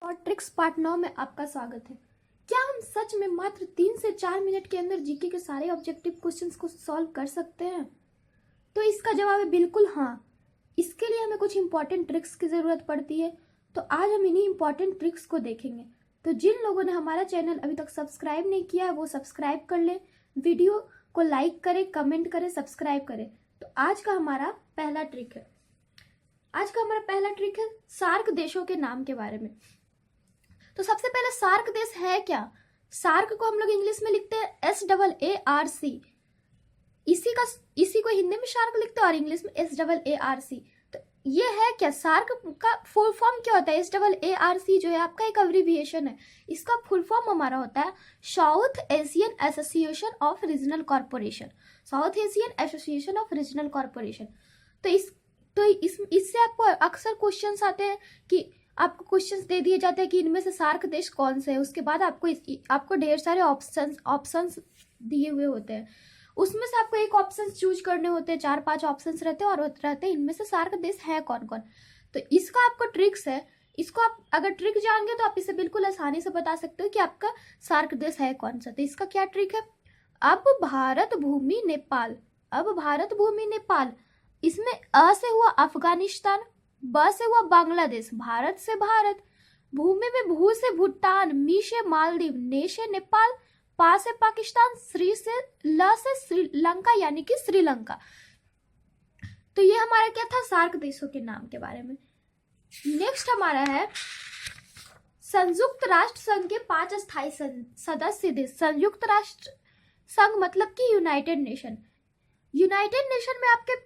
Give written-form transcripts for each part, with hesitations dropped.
और tricks part 9 में आपका स्वागत है। क्या हम सच में मात्र 3 से 4 मिनट के अंदर जीके के सारे ऑब्जेक्टिव क्वेश्चंस को सॉल्व कर सकते हैं? तो इसका जवाब है बिल्कुल हाँ। इसके लिए हमें कुछ इंपॉर्टेंट ट्रिक्स की ज़रूरत पड़ती है, तो आज हम इन्हीं इंपॉर्टेंट ट्रिक्स को देखेंगे। तो जिन लोगों ने हमारा चैनल अभी तक सब्सक्राइब नहीं किया है वो सब्सक्राइब कर लें, वीडियो को लाइक करें, कमेंट करें, सब्सक्राइब करें। तो आज का हमारा पहला ट्रिक है सार्क देशों के नाम के बारे में। तो सबसे पहले सार्क देश है क्या? सार्क को हम लोग इंग्लिश में लिखते हैं SAARC। इसी को हिंदी में शार्क लिखते हैं और इंग्लिश में SAARC। तो ये है क्या? सार्क का फुल फॉर्म क्या होता है? SAARC जो है आपका एक अब्रिविएशन है। इसका फुल फॉर्म हमारा होता है south Asian association of regional corporation. South Asian association of regional corporation. इससे आपको अक्सर क्वेश्चंस आते हैं कि आपको क्वेश्चंस दे दिए जाते हैं कि इनमें से सार्क देश कौन से है। उसके बाद आपको ढेर सारे ऑप्शंस दिए हुए होते हैं। उसमें से आपको एक ऑप्शन चूज करने होते हैं। 4-5 ऑप्शंस रहते हैं और रहते हैं इनमें से सार्क देश है कौन कौन। तो इसका आपको ट्रिक्स है। इसको आप अगर ट्रिक जान गए तो आप इसे बिल्कुल आसानी से बता सकते हो कि आपका सार्क देश है कौन सा। तो इसका क्या ट्रिक है? अब भारत भूमि नेपाल। इसमें अ से हुआ अफगानिस्तान, ब से हुआ बांग्लादेश, भारत से भारत, भूमि में भू से भूटान, मी से मालदीव, ने से नेपाल, पा से पाकिस्तान, श्री से ल से श्रीलंका यानी कि श्रीलंका। तो ये हमारा क्या था? सार्क देशों के नाम के बारे में। नेक्स्ट हमारा है संयुक्त राष्ट्र संघ के 5 स्थायी सदस्य देश। संयुक्त राष्ट्र संघ मतलब कि यूनाइटेड नेशन। यूनाइटेड नेशन में आपके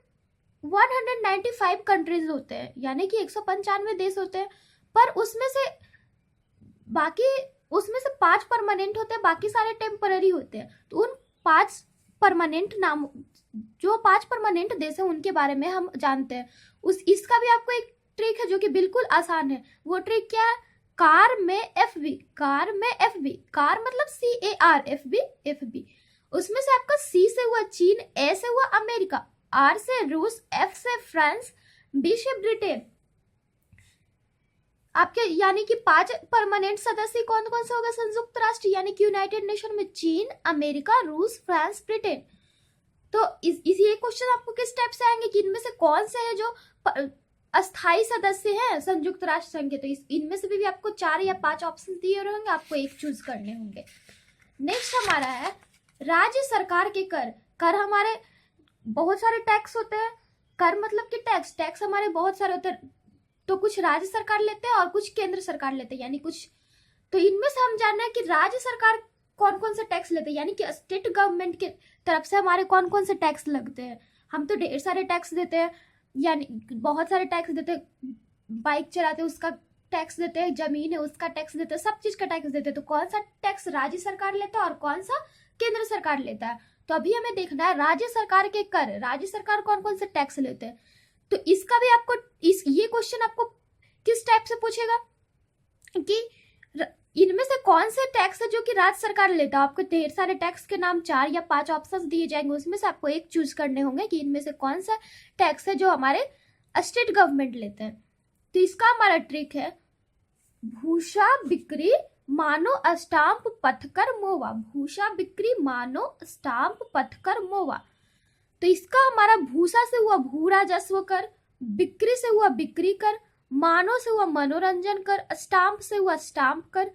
195 कंट्रीज होते हैं यानी कि 195 देश होते हैं, पर उसमें से 5 परमानेंट होते हैं, बाकी सारे टेम्पररी होते हैं। तो उन 5 परमानेंट देश हैं उनके बारे में हम जानते हैं। इसका भी आपको एक ट्रिक है जो कि बिल्कुल आसान है। वो ट्रिक क्या है? कार में FB। कार मतलब CAR, FB। उसमें से आपका C से हुआ चीन, A से हुआ अमेरिका, R से रूस, F से फ्रांस, B से ब्रिटेन। आपके यानी कि 5 परमानेंट सदस्य कौन कौन से होगा संयुक्त राष्ट्र यानी कि यूनाइटेड नेशन में? चीन, अमेरिका, रूस, फ्रांस, ब्रिटेन। तो ये क्वेश्चन आपको किस टाइप से आएंगे कि इनमें से कौन से है जो अस्थायी सदस्य हैं संयुक्त राष्ट्र संघ के? तो इनमें से भी आपको 4 या 5 ऑप्शन दिए रहेंगे, आपको एक चूज करने होंगे। नेक्स्ट हमारा है राज्य सरकार के कर हमारे बहुत सारे टैक्स होते हैं। कर मतलब कि टैक्स हमारे बहुत सारे होते हैं। तो कुछ राज्य सरकार लेते हैं और कुछ केंद्र सरकार लेते हैं यानी कुछ। तो इनमें से हम जानना है कि राज्य सरकार कौन कौन से टैक्स लेते हैं यानी कि स्टेट गवर्नमेंट के तरफ से हमारे कौन कौन से टैक्स लगते हैं। हम तो ढेर सारे टैक्स देते हैं, यानी बहुत सारे टैक्स देते हैं। बाइक चलाते हैं उसका टैक्स देते हैं, जमीन है उसका टैक्स देते हैं, सब चीज का टैक्स देते हैं। तो कौन सा टैक्स राज्य सरकार लेता है और कौन सा केंद्र सरकार लेता है? तो अभी हमें देखना है राज्य सरकार के कर, राज्य सरकार कौन कौन से टैक्स लेते हैं। तो इसका भी आपको ये क्वेश्चन आपको किस टाइप से पूछेगा कि इनमें से कौन से टैक्स है जो कि राज्य सरकार लेता है। आपको ढेर सारे टैक्स के नाम 4 या 5 ऑप्शंस दिए जाएंगे, उसमें से आपको एक चूज करने होंगे कि इनमें से कौन सा टैक्स है जो हमारे स्टेट गवर्नमेंट लेते हैं। तो इसका हमारा ट्रिक है भूसा बिक्री मानो स्टाम्प पथकर मोवा। भूसा बिक्री मानो स्टाम्प पथकर मोवा। तो इसका हमारा भूसा से हुआ भू राजस्व कर, बिक्री से हुआ बिक्री कर, मानो से हुआ मनोरंजन कर, स्टाम्प से हुआ स्टाम्प कर,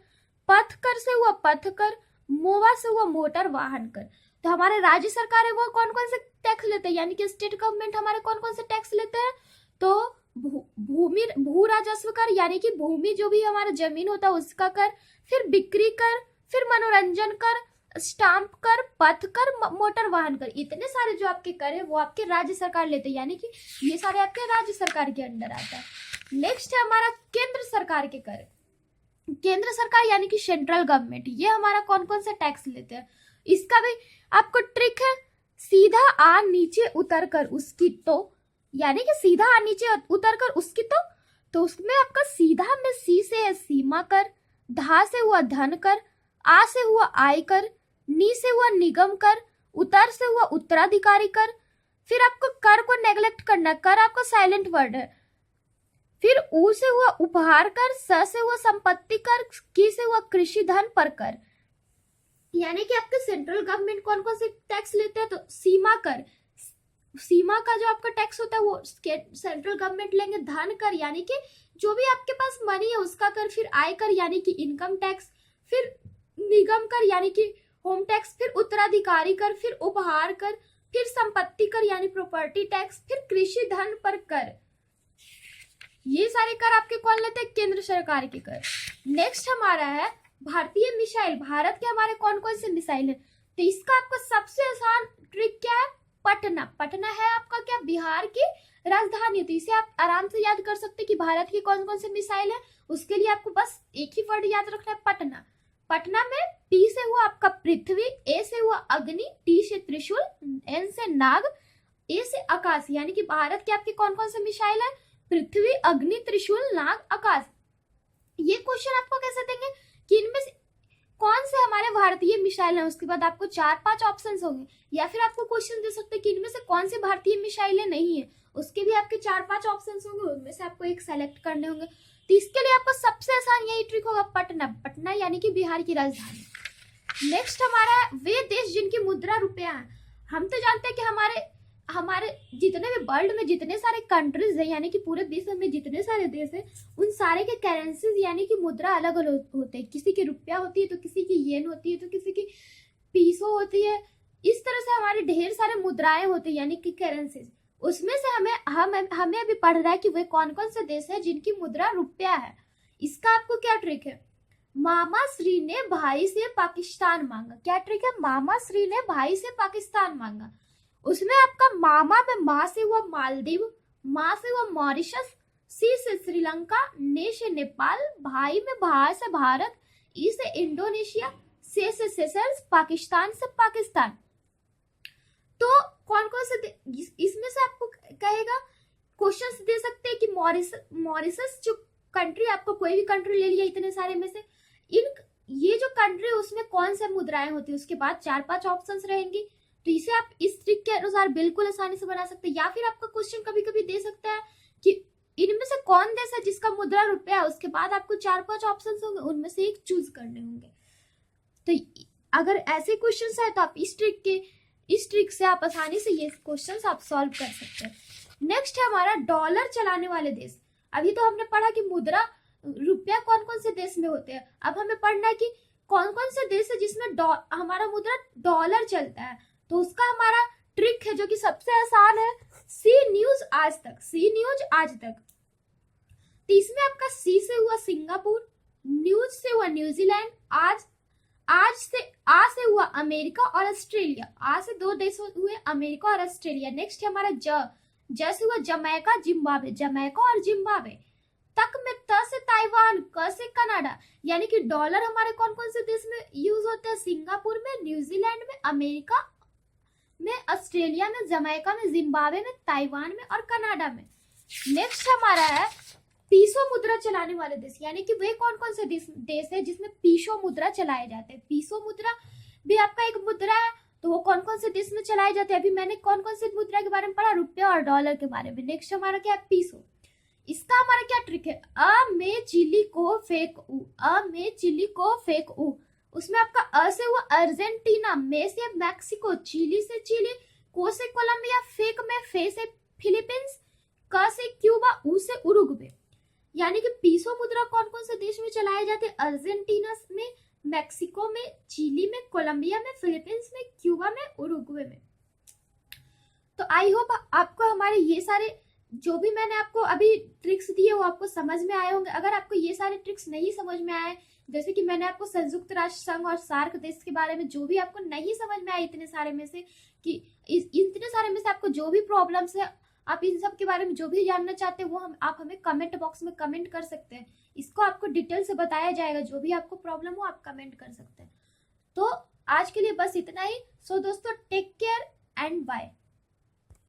पथ कर से हुआ पथ कर, मोवा से हुआ मोटर वाहन कर। तो हमारे राज्य सरकार है वो कौन कौन से टैक्स लेते हैं यानी कि स्टेट गवर्नमेंट हमारे कौन कौन से टैक्स लेते हैं? तो भू राजस्व कर यानी कि भूमि जो भी हमारा जमीन होता है उसका कर, फिर बिक्री कर, फिर मनोरंजन कर, स्टाम्प कर, पथ कर, मोटर वाहन कर। इतने सारे जो आपके कर है वो आपके राज्य सरकार लेते हैं यानी कि ये सारे आपके राज्य सरकार के अंडर आता है। नेक्स्ट है हमारा केंद्र सरकार के कर। केंद्र सरकार यानी कि सेंट्रल गवर्नमेंट, ये हमारा कौन कौन सा टैक्स लेते हैं? इसका भी आपको ट्रिक है सीधा आ नीचे उतर कर उसकी तो, यानी कि सीधा आ नीचे उतर कर उसकी तो उसमें आपका सीधा में सी से है सीमा कर, धा से हुआ धन कर, आ से हुआ आय कर, नी से हुआ निगम कर, उतर से हुआ उत्तराधिकारी कर। फिर आपको कर को नेग्लेक्ट करना है, कर आपका साइलेंट वर्ड है। फिर उ से हुआ उपहार कर, स से हुआ संपत्ति कर, की से हुआ कृषि धन पर कर। यानी कि आपके सेंट्रल गवर्नमेंट कौन कौन से टैक्स लेते हैं, तो सीमा कर, सीमा का जो आपका टैक्स होता है वो सेंट्रल गवर्नमेंट लेंगे। धन कर यानी कि जो भी आपके पास मनी है उसका कर, फिर आय कर यानी कि इनकम टैक्स, फिर निगम कर यानी कि होम टैक्स, फिर उत्तराधिकारी कर, फिर उपहार कर, फिर संपत्ति कर यानी प्रॉपर्टी टैक्स, फिर कृषि धन पर कर। ये सारे कर आपके कौन लेते हैं, केंद्र सरकार के कर। नेक्स्ट हमारा है भारतीय मिसाइल। भारत के हमारे कौन कौन से मिसाइल है, तो इसका आपका सबसे आसान ट्रिक क्या है, पटना। पटना है आपका क्या, बिहार की राजधानी। तो इसे आप आराम से याद कर सकते हैं कि भारत की कौन कौन से मिसाइल है। उसके लिए आपको बस एक ही वर्ड याद रखना है, पटना। पटना में पी से हुआ आपका पृथ्वी, ए से हुआ अग्नि, टी से त्रिशूल, एन से नाग, ए से आकाश। यानी कि भारत के आपके कौन कौन से मिसाइल है, पृथ्वी, अग्नि, त्रिशूल, नाग, आकाश। ये क्वेश्चन आपको कैसे देंगे कि इनमें से कौन से हमारे भारतीय मिसाइल है, उसके बाद आपको 4-5 ऑप्शंस होंगे। या फिर आपको क्वेश्चन दे सकते हैं कि इनमें से कौन से भारतीय मिसाइलें नहीं है, उसके भी आपके 4-5 ऑप्शंस होंगे, उनमें से आपको एक सेलेक्ट करने होंगे। तो इसके लिए आपको सबसे आसान यही ट्रिक होगा, पटना। पटना यानी कि बिहार की राजधानी। नेक्स्ट हमारा है वे देश जिनकी मुद्रा रुपया है। हम तो जानते हैं कि हमारे जितने भी वर्ल्ड में जितने सारे कंट्रीज है, यानी कि पूरे विश्व में जितने सारे देश है, उन सारे के करेंसीज यानी कि मुद्रा अलग अलग होते हैं। किसी की रुपया होती है तो किसी की येन होती है तो किसी की पीसो होती है। इस तरह से हमारे ढेर सारे मुद्राएं होती है यानी कि करेंसीज। उसमें से हमें अभी पढ़ रहा है कि वे कौन कौन से देश है जिनकी मुद्रा रुपया है। इसका आपको क्या ट्रिक है, मामा श्री ने भाई से पाकिस्तान मांगा। क्या ट्रिक है, मामा श्री ने भाई से पाकिस्तान मांगा। उसमें आपका मामा में माँ से हुआ मालदीव, माँ से हुआ मॉरिशस, सी से श्रीलंका, ने से नेपाल, भाई में भा से भारत, ई से इंडोनेशिया, से सेशल्स, पाकिस्तान से पाकिस्तान। तो कौन कौन से इसमें से आपको कहेगा, क्वेश्चंस दे सकते हैं कि मॉरिशस जो कंट्री, आपको कोई भी कंट्री ले लिया इतने सारे में से, ये जो कंट्री उसमें कौन से मुद्राएं होती है, उसके बाद 4-5 ऑप्शंस रहेंगी। तो इसे आप इस ट्रिक के अनुसार बिल्कुल आसानी से बना सकते हैं। या फिर आपका क्वेश्चन कभी कभी दे सकता है कि इनमें से कौन देश है जिसका मुद्रा रुपया है, उसके बाद आपको 4-5 ऑप्शंस होंगे, उनमें से एक चूज करने होंगे। तो अगर ऐसे क्वेश्चन है तो आप इस ट्रिक से आप आसानी से ये क्वेश्चन आप सॉल्व कर सकते हैं। नेक्स्ट है हमारा डॉलर चलाने वाले देश। अभी तो हमने पढ़ा कि मुद्रा रुपया कौन कौन से देश में होते हैं, अब हमें पढ़ना है कि कौन कौन से देश है जिसमें हमारा मुद्रा डॉलर चलता है। तो उसका हमारा ट्रिक है जो कि सबसे आसान है, सी न्यूज आज तक। सी न्यूज आज तक। तो इसमें आपका सी से हुआ सिंगापुर, न्यूज से हुआ न्यूजीलैंड, आ से हुआ अमेरिका और ऑस्ट्रेलिया। आ से 2 देश हुए, अमेरिका और ऑस्ट्रेलिया। नेक्स्ट है हमारा ज से हुआ जमैका, जिम्बाब्वे। जमैका और जिम्बाब्वे। तक में त से ताइवान, क से कनाडा। यानी कि डॉलर हमारे कौन कौन से देश में यूज होते हैं, सिंगापुर में, न्यूजीलैंड में, अमेरिका में, ऑस्ट्रेलिया में, जमैका में, जिम्बाब्वे में, ताइवान में और कनाडा में। नेक्स्ट हमारा है पीसो मुद्रा चलाने वाले देश। यानी कि वे कौन कौन से देश है जिसमें पीसो मुद्रा चलाए जाते हैं। पीसो मुद्रा भी आपका एक मुद्रा है, तो वो कौन कौन से देश में चलाए जाते हैं। अभी मैंने कौन कौन से मुद्रा के बारे में पढ़ा, रुपया और डॉलर के बारे में। नेक्स्ट हमारा क्या है, पीसो। इसका हमारा क्या ट्रिक है, अ में चिली को फेंक उ, अ में चिली को फेंक उ। उसमें आपका अ से हुआ अर्जेंटीना, में से मैक्सिको, चिली से चिली, को से कोलंबिया, फेक में फे से फिलीपींस, क से क्यूबा, उ से उरुग्वे। यानी कि पीसो मुद्रा कौन कौन से देश में चलाए जाते हैं, अर्जेंटीना में, मैक्सिको में, चिली में, कोलंबिया में, फिलीपींस में, क्यूबा में, उरुग्वे में। तो आई होप आपको हमारे ये सारे जो भी मैंने आपको अभी ट्रिक्स दिए वो आपको समझ में आए होंगे। अगर आपको ये सारे ट्रिक्स नहीं समझ में आए, जैसे कि मैंने आपको संयुक्त राष्ट्र संघ और सार्क देश के बारे में जो भी आपको नहीं समझ में आए इतने सारे में से, कि इतने सारे में से आपको जो भी प्रॉब्लम्स है, आप इन सब के बारे में जो भी जानना चाहते हैं वो आप हमें कमेंट बॉक्स में कमेंट कर सकते हैं। इसको आपको डिटेल से बताया जाएगा, जो भी आपको प्रॉब्लम हो आप कमेंट कर सकते हैं। तो आज के लिए बस इतना ही। सो दोस्तों, टेक केयर एंड बाय।